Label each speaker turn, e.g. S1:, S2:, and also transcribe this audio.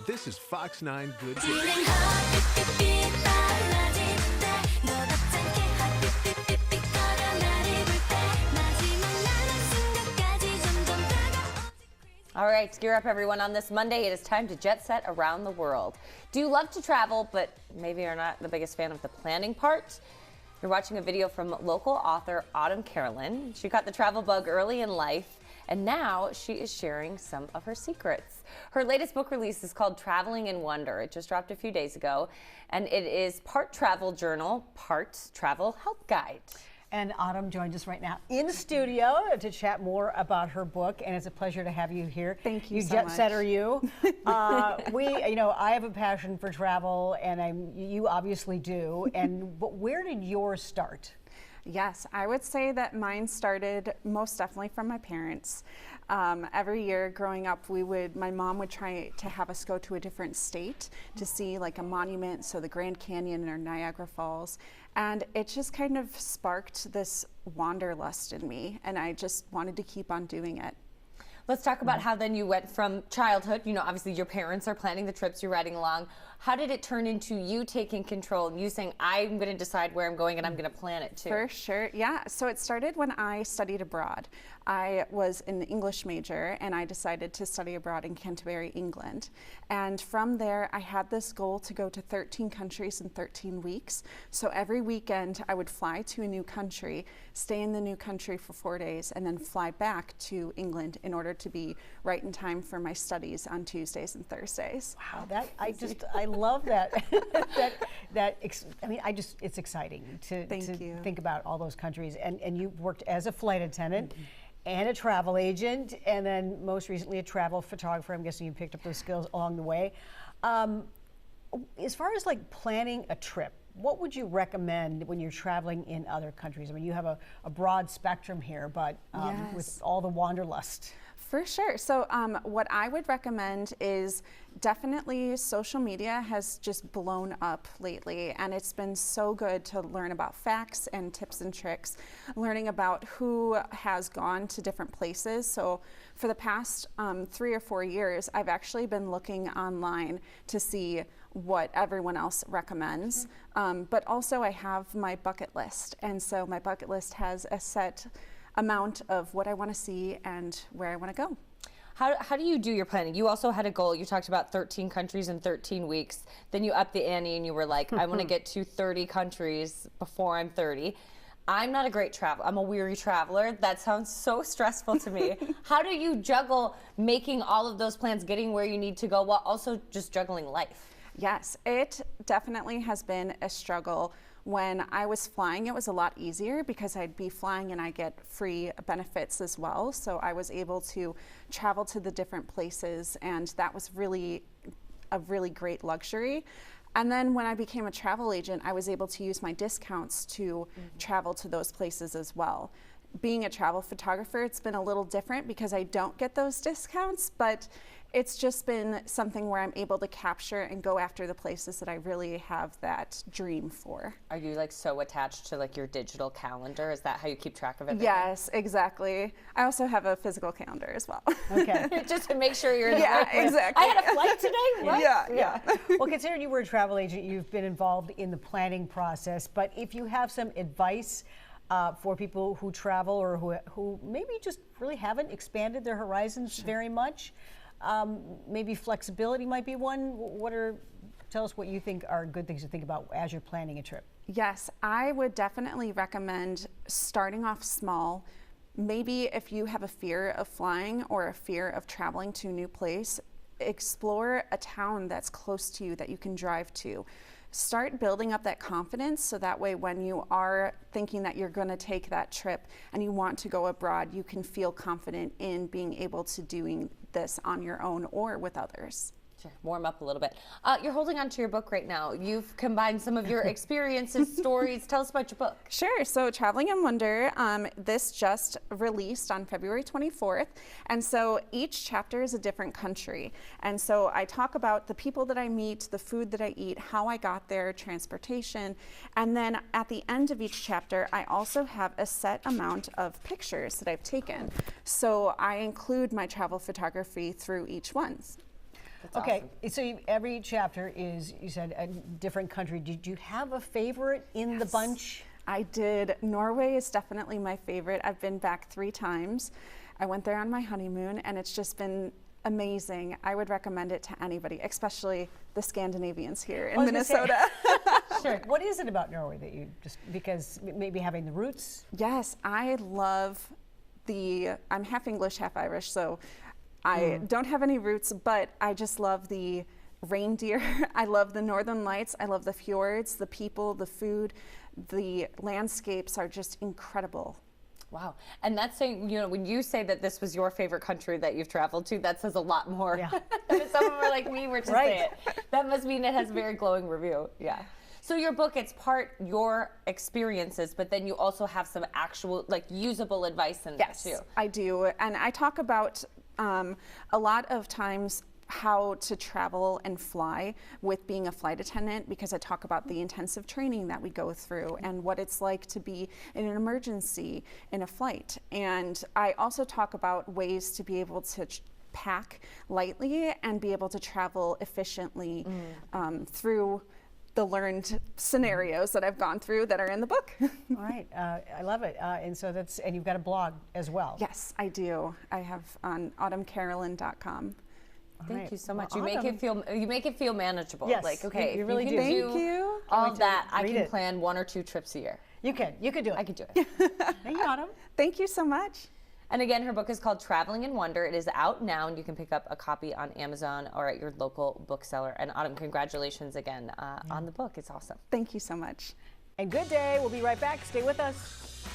S1: This is Fox 9 Good Day.
S2: All right, gear up everyone. On this Monday, it is time to jet set around the world. Do you love to travel, but maybe you're not the biggest fan of the planning part? You're watching a video from local author Autumn Carolyn. She got the travel bug early in life, and now she is sharing some of her secrets. Her latest book release is called Traveling in Wonder. It just dropped a few days ago, and it is part travel journal, part travel help guide.
S3: And Autumn joins us right now in the studio to chat more about her book, and it's a pleasure to have you here.
S4: Thank you so
S3: jet
S4: much.
S3: setter, you. I have a passion for travel, and you obviously do. But where did yours start?
S4: Yes, I would say that mine started most definitely from my parents. Every year growing up, my mom would try to have us go to a different state to see like a monument, so the Grand Canyon or Niagara Falls. And it just kind of sparked this wanderlust in me, and I just wanted to keep on doing it.
S2: Let's talk about how then you went from childhood, obviously your parents are planning the trips, you're riding along. How did it turn into you taking control and you saying, I'm going to decide where I'm going and I'm going to plan it too?
S4: For sure, yeah. So it started when I studied abroad. I was an English major and I decided to study abroad in Canterbury, England. And from there, I had this goal to go to 13 countries in 13 weeks. So every weekend I would fly to a new country, stay in the new country for 4 days, and then fly back to England in order to be right in time for my studies on Tuesdays and Thursdays.
S3: Wow, I love that. It's exciting to think about all those countries. And you worked as a flight attendant and a travel agent, and then most recently a travel photographer. I'm guessing you picked up those skills along the way. As far as like planning a trip, what would you recommend when you're traveling in other countries? I mean, you have a broad spectrum here, but with all the wanderlust.
S4: For sure. So what I would recommend is definitely social media has just blown up lately, and it's been so good to learn about facts and tips and tricks, learning about who has gone to different places. So for the past 3 or 4 years, I've actually been looking online to see what everyone else recommends. But also I have my bucket list. And so my bucket list has a set amount of what I want to see and where I want to go.
S2: How do you do your planning? You also had a goal. You talked about 13 countries in 13 weeks. Then you upped the ante and you were like, I want to get to 30 countries before I'm 30. I'm not a great traveler. I'm a weary traveler. That sounds so stressful to me. How do you juggle making all of those plans, getting where you need to go, while also just juggling life?
S4: Yes, it definitely has been a struggle. When I was flying, it was a lot easier because I'd be flying and I get free benefits as well. So I was able to travel to the different places, and that was really a really great luxury. And then when I became a travel agent, I was able to use my discounts to travel to those places as well. Being a travel photographer, it's been a little different because I don't get those discounts, but it's just been something where I'm able to capture and go after the places that I really have that dream for.
S2: Are you like so attached to like your digital calendar? Is that how you keep track of it?
S4: Yes, exactly. I also have a physical calendar as well.
S3: Okay.
S2: Just to make sure you're in the right place.
S4: Exactly.
S2: I had a flight today? What?
S4: Yeah.
S3: Well, considering you were a travel agent, you've been involved in the planning process, but if you have some advice for people who travel or who maybe just really haven't expanded their horizons very much, maybe flexibility might be one. Tell us what you think are good things to think about as you're planning a trip.
S4: Yes, I would definitely recommend starting off small. Maybe if you have a fear of flying or a fear of traveling to a new place, explore a town that's close to you that you can drive to. Start building up that confidence so that way when you are thinking that you're going to take that trip and you want to go abroad, you can feel confident in being able to doing this on your own or with others.
S2: Sure. Warm up a little bit. You're holding on to your book right now. You've combined some of your experiences, stories. Tell us about your book.
S4: Sure. So Traveling in Wonder, this just released on February 24th. And so each chapter is a different country. And so I talk about the people that I meet, the food that I eat, how I got there, transportation. And then at the end of each chapter, I also have a set amount of pictures that I've taken. So I include my travel photography through each one.
S2: That's
S3: Okay,
S2: awesome.
S3: so every chapter is, you said, a different country. Did you have a favorite in the bunch?
S4: I did. Norway is definitely my favorite. I've been back 3 times. I went there on my honeymoon, and it's just been amazing. I would recommend it to anybody, especially the Scandinavians here in Minnesota.
S3: Sure. What is it about Norway that you just, because maybe having the roots?
S4: Yes, I love I'm half English, half Irish, so I don't have any roots, but I just love the reindeer. I love the northern lights. I love the fjords, the people, the food. The landscapes are just incredible.
S2: Wow. And that's saying, you know, when you say that this was your favorite country that you've traveled to, that says a lot more.
S3: Yeah.
S2: If someone were like me were to say it. That must mean it has a very glowing review. Yeah. So your book, it's part your experiences, but then you also have some actual, like, usable advice in
S4: Yes,
S2: there too.
S4: I do. And I talk about a lot of times how to travel and fly with being a flight attendant, because I talk about the intensive training that we go through and what it's like to be in an emergency in a flight. And I also talk about ways to be able to pack lightly and be able to travel efficiently through the learned scenarios that I've gone through that are in the book.
S3: All right, I love it. And so and you've got a blog as well.
S4: Yes, I do. I have on autumncarolyn.com.
S2: Thank you so much.
S3: Well,
S2: you make it feel manageable.
S3: Yes,
S2: Like, okay,
S3: you really
S2: if
S3: do.
S2: can
S4: Thank you.
S2: all of that, I
S3: read
S2: can
S3: it.
S2: plan 1 or 2 trips a year.
S3: You can do it.
S2: I could do it.
S3: Thank you, Autumn.
S4: Thank you so much.
S2: And again, her book is called Traveling in Wonder. It is out now, and you can pick up a copy on Amazon or at your local bookseller. And Autumn, congratulations again on the book. It's awesome.
S4: Thank you so much.
S3: And good day. We'll be right back. Stay with us.